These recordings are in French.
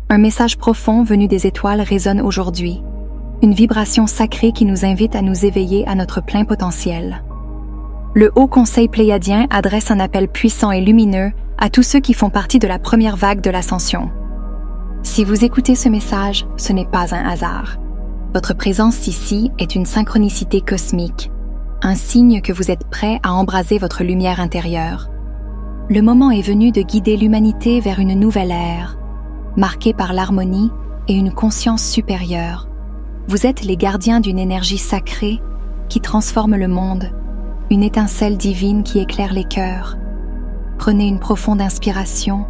Un message profond venu des étoiles résonne aujourd'hui. Une vibration sacrée qui nous invite à nous éveiller à notre plein potentiel. Le Haut Conseil pléiadien adresse un appel puissant et lumineux à tous ceux qui font partie de la première vague de l'ascension. Si vous écoutez ce message, ce n'est pas un hasard. Votre présence ici est une synchronicité cosmique, un signe que vous êtes prêt à embraser votre lumière intérieure. Le moment est venu de guider l'humanité vers une nouvelle ère, marquée par l'harmonie et une conscience supérieure. Vous êtes les gardiens d'une énergie sacrée qui transforme le monde, une étincelle divine qui éclaire les cœurs. Prenez une profonde inspiration,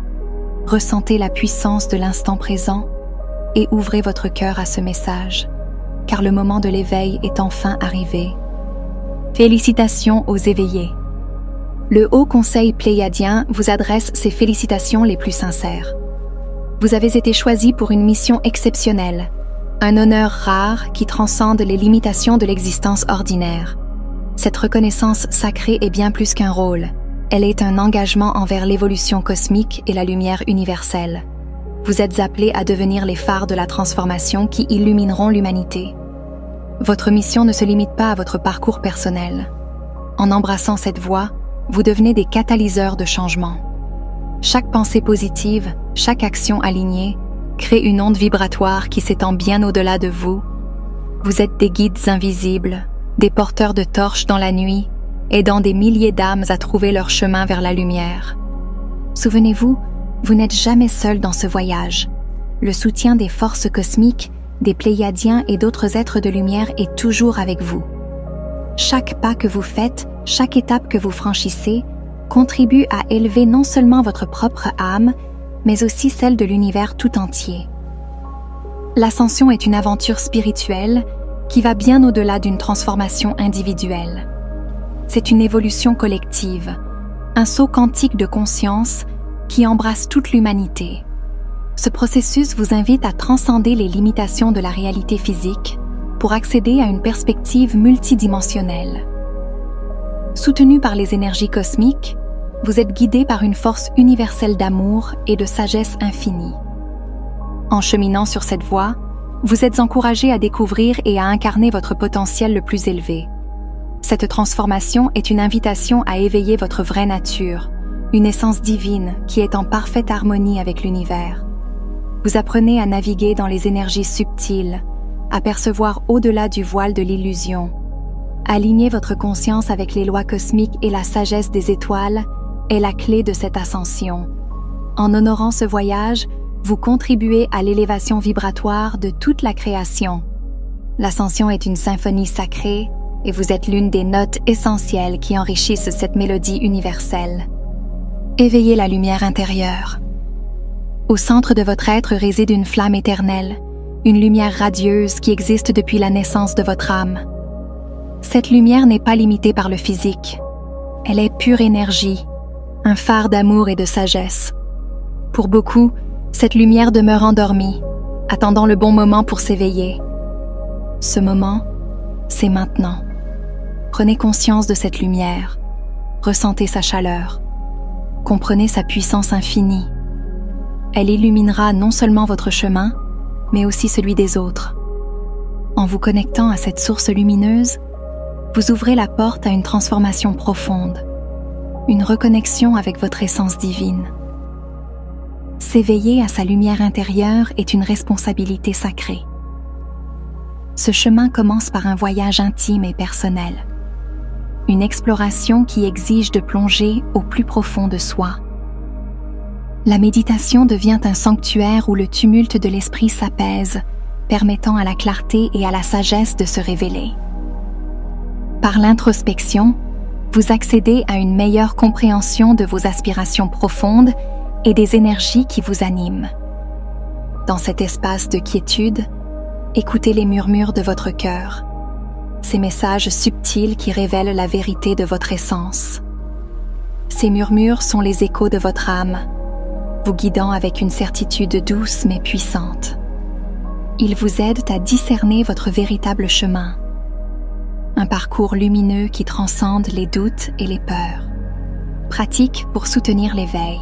ressentez la puissance de l'instant présent et ouvrez votre cœur à ce message, car le moment de l'éveil est enfin arrivé. Félicitations aux éveillés. Le Haut Conseil pléiadien vous adresse ses félicitations les plus sincères. Vous avez été choisi pour une mission exceptionnelle, un honneur rare qui transcende les limitations de l'existence ordinaire. Cette reconnaissance sacrée est bien plus qu'un rôle. Elle est un engagement envers l'évolution cosmique et la lumière universelle. Vous êtes appelés à devenir les phares de la transformation qui illumineront l'humanité. Votre mission ne se limite pas à votre parcours personnel. En embrassant cette voie, vous devenez des catalyseurs de changement. Chaque pensée positive, chaque action alignée, crée une onde vibratoire qui s'étend bien au-delà de vous. Vous êtes des guides invisibles, des porteurs de torches dans la nuit, aidant des milliers d'âmes à trouver leur chemin vers la lumière. Souvenez-vous, vous n'êtes jamais seul dans ce voyage. Le soutien des forces cosmiques, des Pléiadiens et d'autres êtres de lumière est toujours avec vous. Chaque pas que vous faites, chaque étape que vous franchissez, contribue à élever non seulement votre propre âme, mais aussi celle de l'univers tout entier. L'ascension est une aventure spirituelle qui va bien au-delà d'une transformation individuelle. C'est une évolution collective, un saut quantique de conscience qui embrasse toute l'humanité. Ce processus vous invite à transcender les limitations de la réalité physique pour accéder à une perspective multidimensionnelle. Soutenu par les énergies cosmiques, vous êtes guidé par une force universelle d'amour et de sagesse infinie. En cheminant sur cette voie, vous êtes encouragé à découvrir et à incarner votre potentiel le plus élevé. Cette transformation est une invitation à éveiller votre vraie nature, une essence divine qui est en parfaite harmonie avec l'univers. Vous apprenez à naviguer dans les énergies subtiles, à percevoir au-delà du voile de l'illusion. Aligner votre conscience avec les lois cosmiques et la sagesse des étoiles est la clé de cette ascension. En honorant ce voyage, vous contribuez à l'élévation vibratoire de toute la création. L'ascension est une symphonie sacrée et vous êtes l'une des notes essentielles qui enrichissent cette mélodie universelle. Éveillez la lumière intérieure. Au centre de votre être réside une flamme éternelle, une lumière radieuse qui existe depuis la naissance de votre âme. Cette lumière n'est pas limitée par le physique. Elle est pure énergie, un phare d'amour et de sagesse. Pour beaucoup, cette lumière demeure endormie, attendant le bon moment pour s'éveiller. Ce moment, c'est maintenant. Prenez conscience de cette lumière, ressentez sa chaleur, comprenez sa puissance infinie. Elle illuminera non seulement votre chemin, mais aussi celui des autres. En vous connectant à cette source lumineuse, vous ouvrez la porte à une transformation profonde, une reconnexion avec votre essence divine. S'éveiller à sa lumière intérieure est une responsabilité sacrée. Ce chemin commence par un voyage intime et personnel, une exploration qui exige de plonger au plus profond de soi. La méditation devient un sanctuaire où le tumulte de l'esprit s'apaise, permettant à la clarté et à la sagesse de se révéler. Par l'introspection, vous accédez à une meilleure compréhension de vos aspirations profondes et des énergies qui vous animent. Dans cet espace de quiétude, écoutez les murmures de votre cœur, ces messages subtils qui révèlent la vérité de votre essence. Ces murmures sont les échos de votre âme, vous guidant avec une certitude douce mais puissante. Ils vous aident à discerner votre véritable chemin, un parcours lumineux qui transcende les doutes et les peurs. Pratique pour soutenir l'éveil,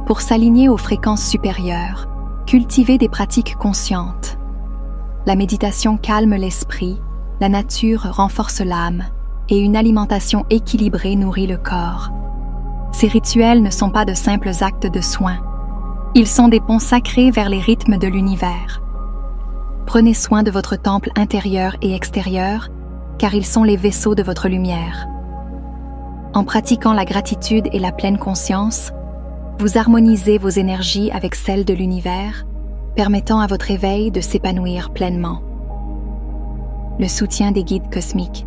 pour s'aligner aux fréquences supérieures, Cultivez des pratiques conscientes. La méditation calme l'esprit, la nature renforce l'âme et une alimentation équilibrée nourrit le corps. Ces rituels ne sont pas de simples actes de soins. Ils sont des ponts sacrés vers les rythmes de l'univers. Prenez soin de votre temple intérieur et extérieur, car ils sont les vaisseaux de votre lumière. En pratiquant la gratitude et la pleine conscience, vous harmonisez vos énergies avec celles de l'univers, permettant à votre éveil de s'épanouir pleinement. Le soutien des guides cosmiques.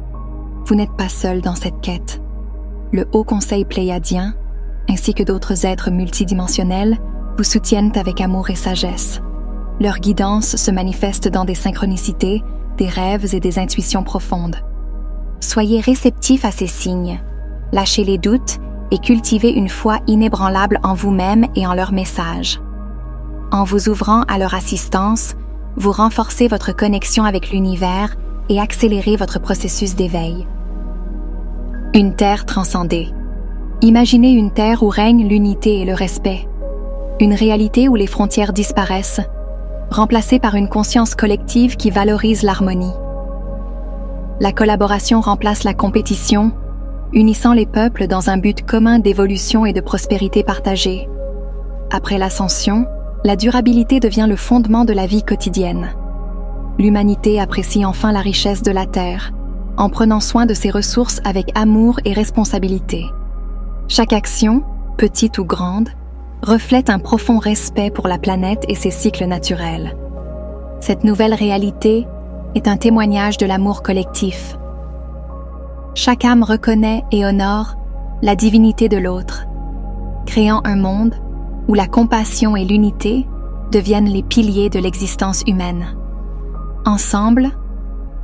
Vous n'êtes pas seul dans cette quête. Le Haut Conseil pléiadien, ainsi que d'autres êtres multidimensionnels, vous soutiennent avec amour et sagesse. Leur guidance se manifeste dans des synchronicités, des rêves et des intuitions profondes. Soyez réceptifs à ces signes. Lâchez les doutes et cultivez une foi inébranlable en vous-même et en leur message. En vous ouvrant à leur assistance, vous renforcez votre connexion avec l'univers et accélérez votre processus d'éveil. Une terre transcendée. Imaginez une terre où règne l'unité et le respect. Une réalité où les frontières disparaissent, remplacée par une conscience collective qui valorise l'harmonie. La collaboration remplace la compétition, unissant les peuples dans un but commun d'évolution et de prospérité partagée. Après l'ascension, la durabilité devient le fondement de la vie quotidienne. L'humanité apprécie enfin la richesse de la Terre, en prenant soin de ses ressources avec amour et responsabilité. Chaque action, petite ou grande, reflète un profond respect pour la planète et ses cycles naturels. Cette nouvelle réalité est un témoignage de l'amour collectif. Chaque âme reconnaît et honore la divinité de l'autre, créant un monde où la compassion et l'unité deviennent les piliers de l'existence humaine. Ensemble,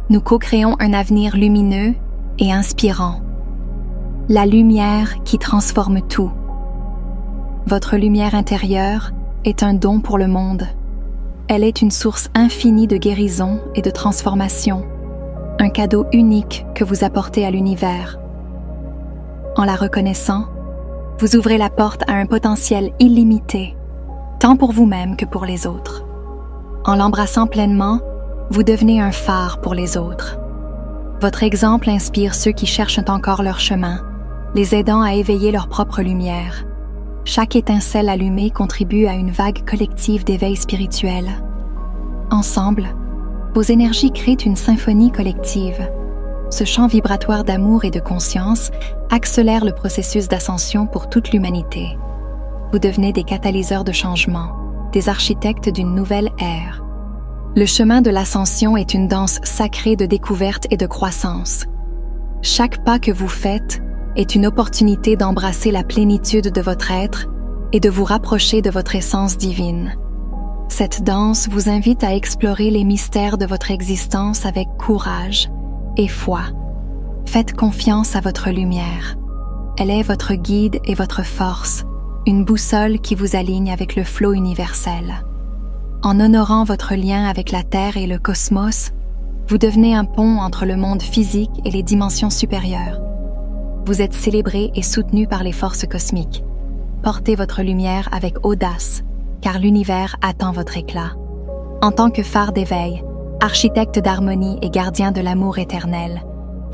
nous co-créons un avenir lumineux et inspirant. La lumière qui transforme tout. Votre lumière intérieure est un don pour le monde. Elle est une source infinie de guérison et de transformation, un cadeau unique que vous apportez à l'univers. En la reconnaissant, vous ouvrez la porte à un potentiel illimité, tant pour vous-même que pour les autres. En l'embrassant pleinement, vous devenez un phare pour les autres. Votre exemple inspire ceux qui cherchent encore leur chemin, les aidant à éveiller leur propre lumière. Chaque étincelle allumée contribue à une vague collective d'éveil spirituel. Ensemble, vos énergies créent une symphonie collective. Ce chant vibratoire d'amour et de conscience accélère le processus d'ascension pour toute l'humanité. Vous devenez des catalyseurs de changement, des architectes d'une nouvelle ère. Le chemin de l'ascension est une danse sacrée de découverte et de croissance. Chaque pas que vous faites est une opportunité d'embrasser la plénitude de votre être et de vous rapprocher de votre essence divine. Cette danse vous invite à explorer les mystères de votre existence avec courage et foi. Faites confiance à votre lumière. Elle est votre guide et votre force, une boussole qui vous aligne avec le flot universel. En honorant votre lien avec la Terre et le cosmos, vous devenez un pont entre le monde physique et les dimensions supérieures. Vous êtes célébré et soutenu par les forces cosmiques. Portez votre lumière avec audace, car l'univers attend votre éclat. En tant que phare d'éveil, architecte d'harmonie et gardien de l'amour éternel,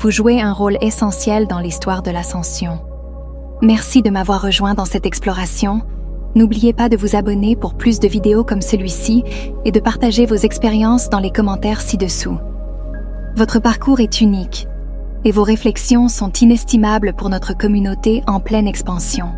vous jouez un rôle essentiel dans l'histoire de l'ascension. Merci de m'avoir rejoint dans cette exploration. N'oubliez pas de vous abonner pour plus de vidéos comme celui-ci et de partager vos expériences dans les commentaires ci-dessous. Votre parcours est unique et vos réflexions sont inestimables pour notre communauté en pleine expansion.